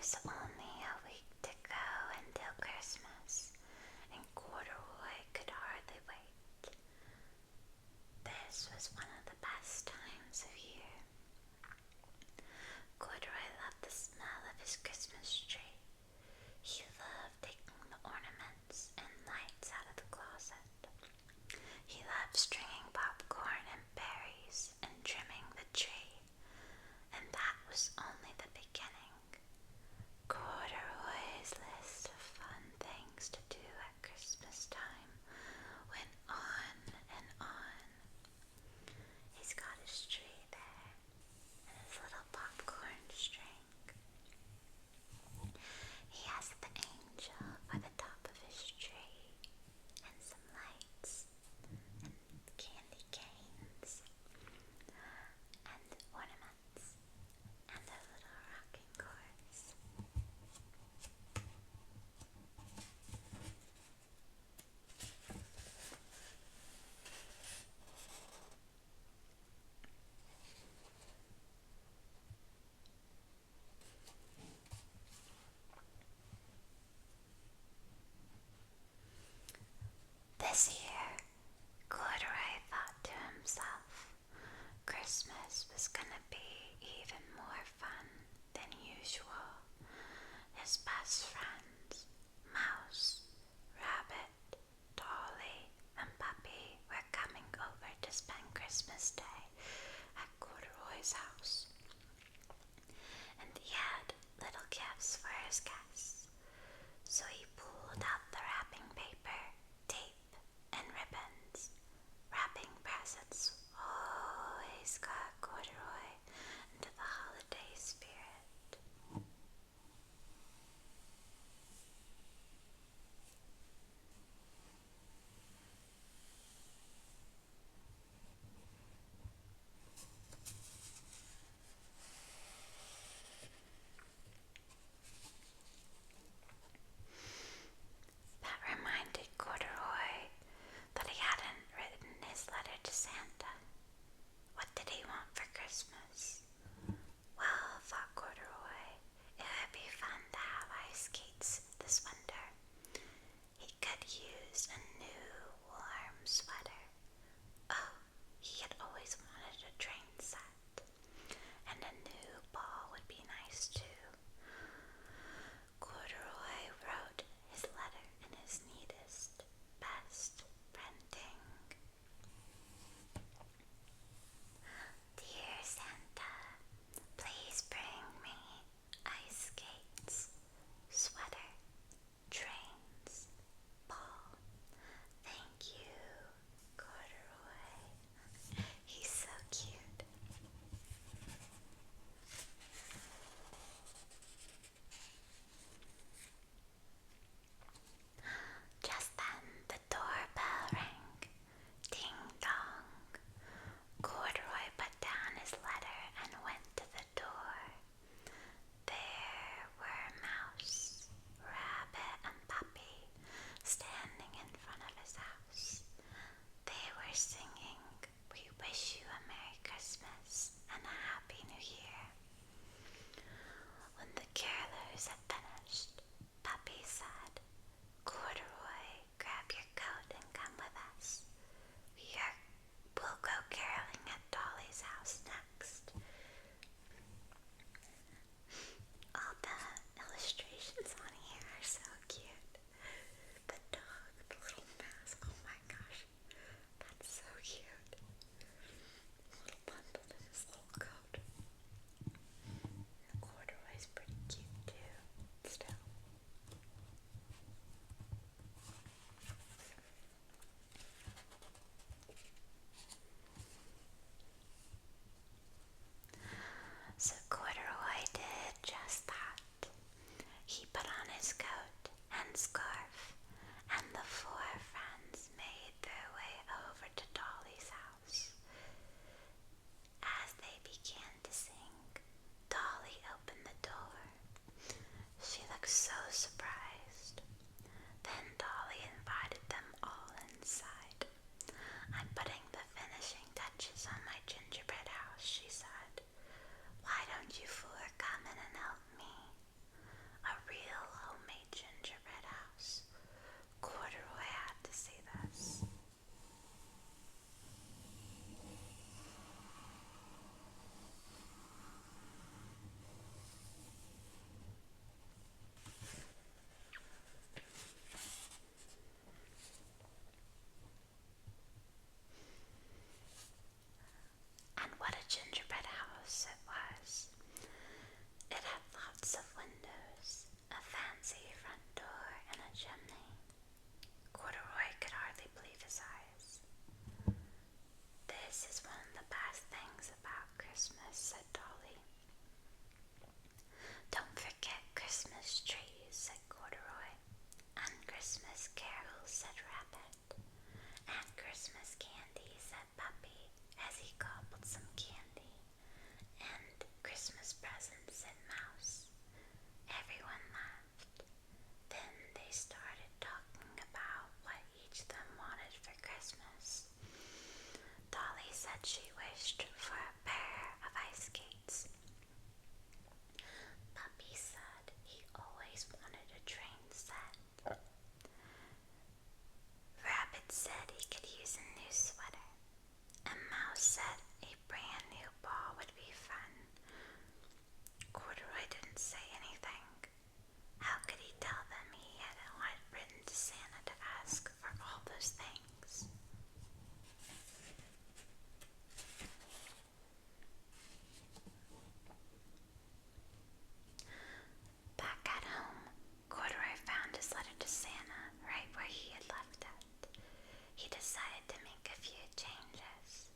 was only a week to go until Christmas, and Corduroy could hardly wait. This was one of the best times of year. Corduroy loved the smell of his Christmas tree. He loved taking the ornaments and lights out of the closet. He loved stringing popcorn and berries and trimming the tree. And that was only the beginning. Corduroy's list of fun things to do at Christmas time went on and on. He's got his tree there and his little popcorn string. He has the angel for the top of his tree and some lights and candy canes and ornaments and a little rocking horse. This year, Corduroy thought to himself, Christmas was gonna be even more fun than usual. His best friends, Mouse, Rabbit, Dolly, and Puppy were coming over to spend Christmas Day at Corduroy's house. And he had little gifts for his guests. So he pulled out the wrapping paper, tape, and ribbons. Wrapping presents always got Corduroy into the holiday spirit. wished for a pair of ice skates. Puppy said he always wanted a train set. Rabbit said he could use a new sweater. And Mouse said a brand new ball would be fun. Corduroy didn't say anything. How could he tell them he had written to Santa to ask for all those things? Back at home, Corduroy found his letter to Santa right where he had left it. He decided to make a few changes.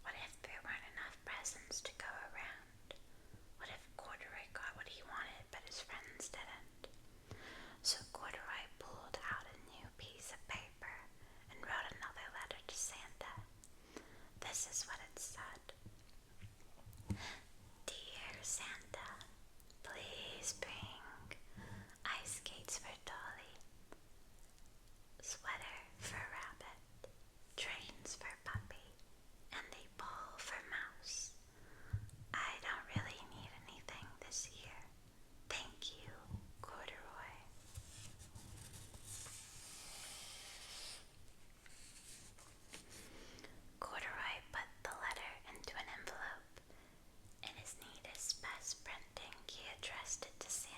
What if there weren't enough presents to go around? What if Corduroy got what he wanted but his friends didn't? So Corduroy pulled out a new piece of paper and wrote another letter to Santa. This is what it said. Dear Santa, please bring ice skates for Dolly, sweater for Rabbit, trains for Puppy, and a ball for Mouse. I don't really need anything this year. Thank you, Corduroy. Corduroy put the letter into an envelope. In his neatest, best printing, he addressed it to Santa.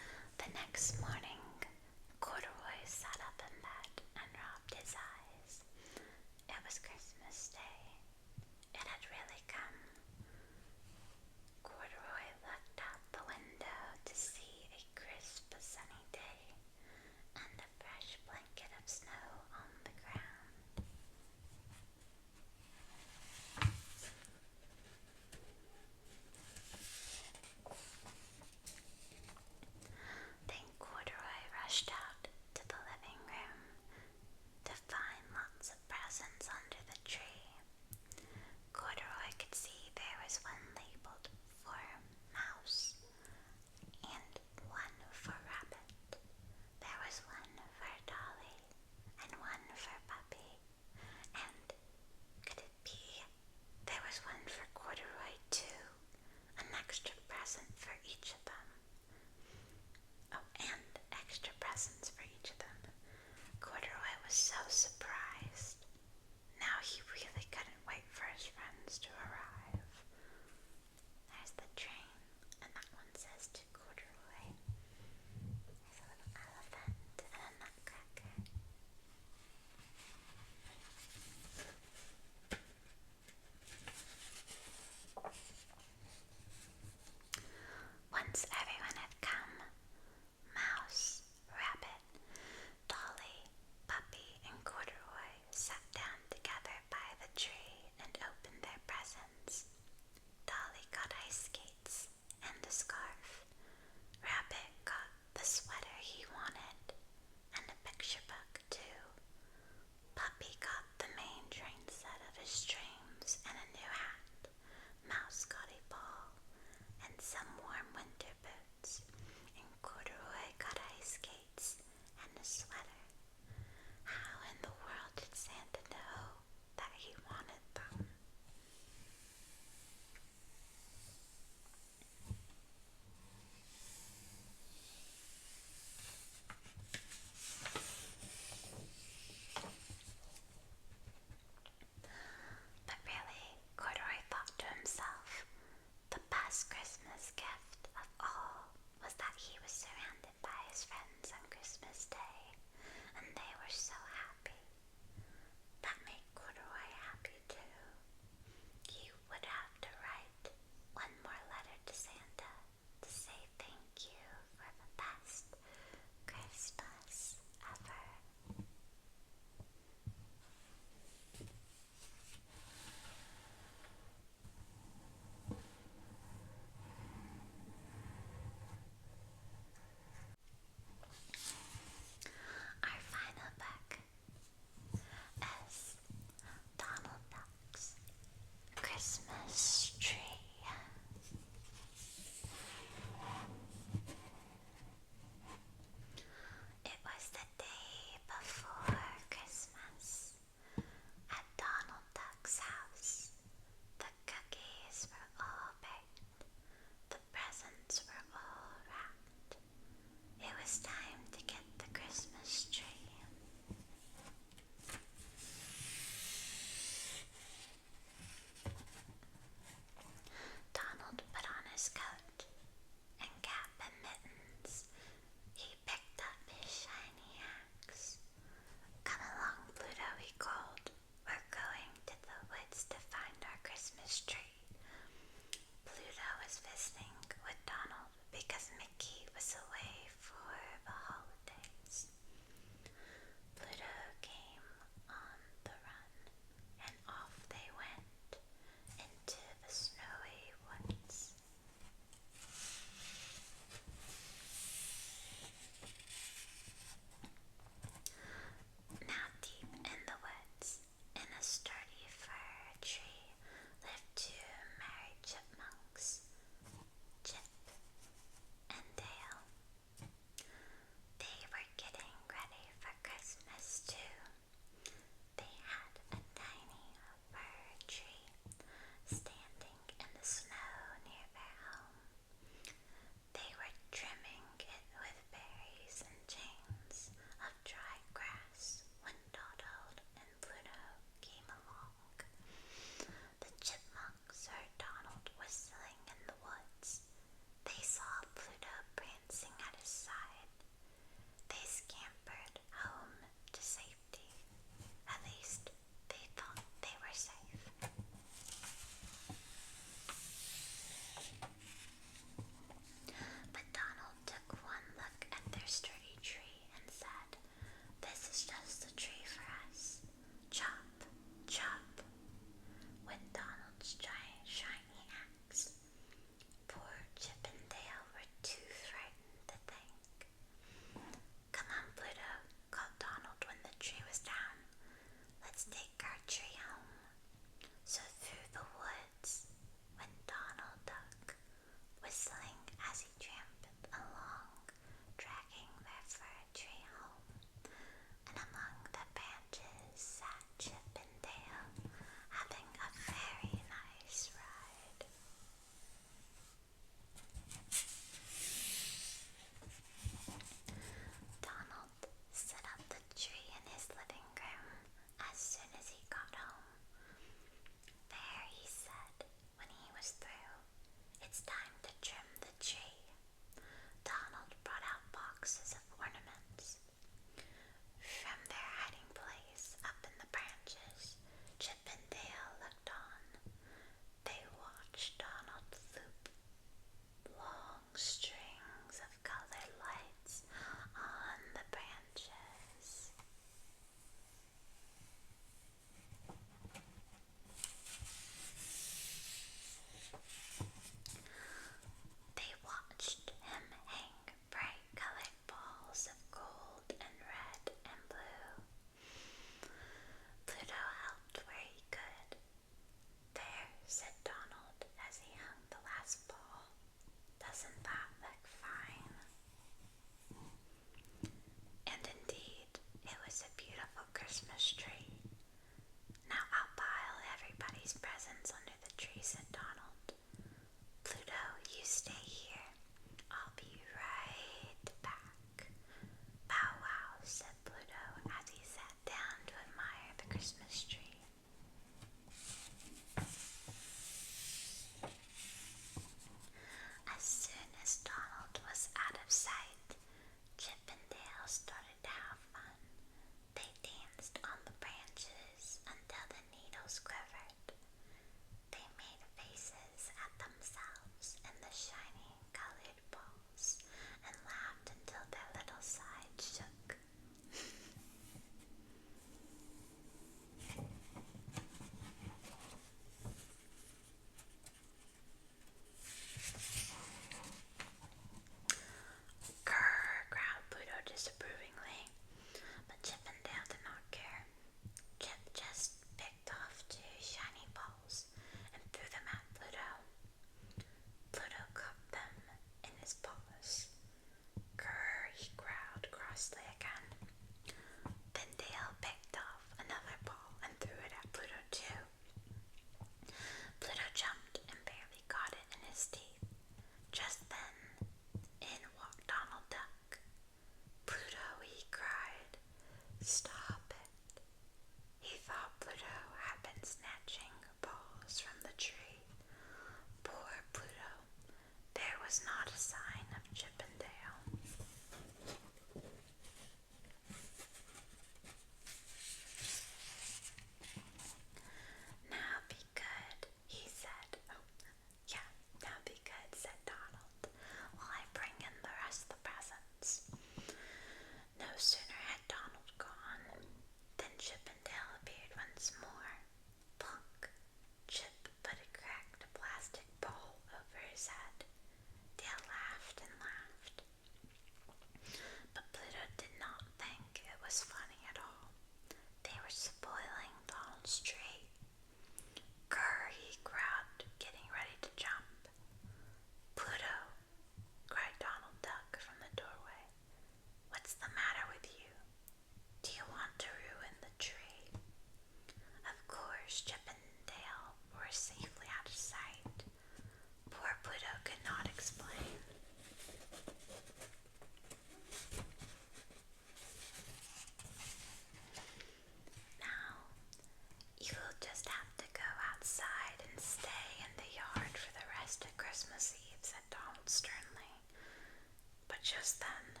Just then,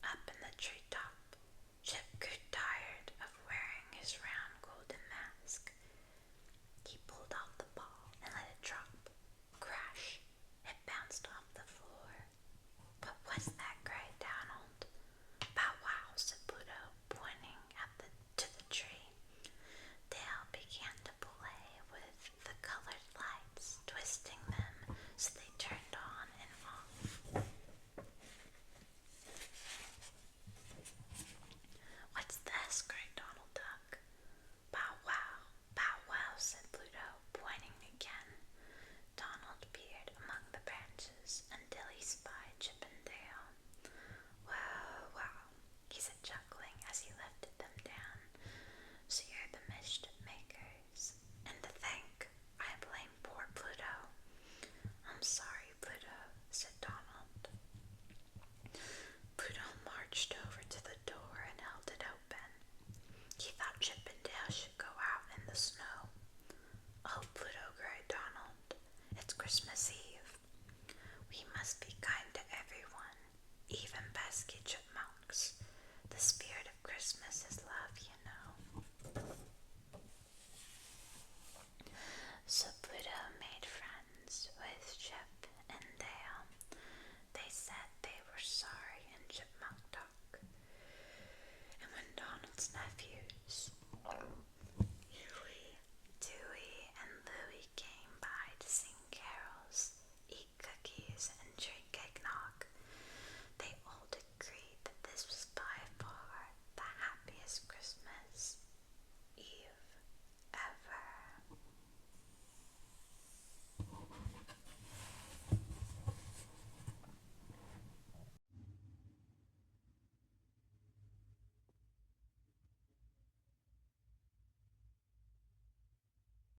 up in the treetop, Chip grew tired of wearing his round golden mask. He pulled out the ball and let it drop. Crash! It bounced off the floor. But what's that? Cried Donald. Bow wow, said Pluto, pointing to the tree. Dale began to play with the colored lights, twisting them so they turned on and off. What's this? Cried Donald Duck. Bow wow, said Pluto, pointing again. Donald peered among the branches until he spied Chip and Dale. Wow, he said, chuckling as he lifted them down. So you're the mischief makers. And to think, I blame poor Pluto. I'm sorry, Pluto, said Donald. Pluto marched over to the door and held it open. He thought Chip and Dale should go out in the snow. Oh, Pluto, cried Donald, it's Christmas Eve. We must be kind to everyone, even pesky chipmunks. The spirit of Christmas is love, you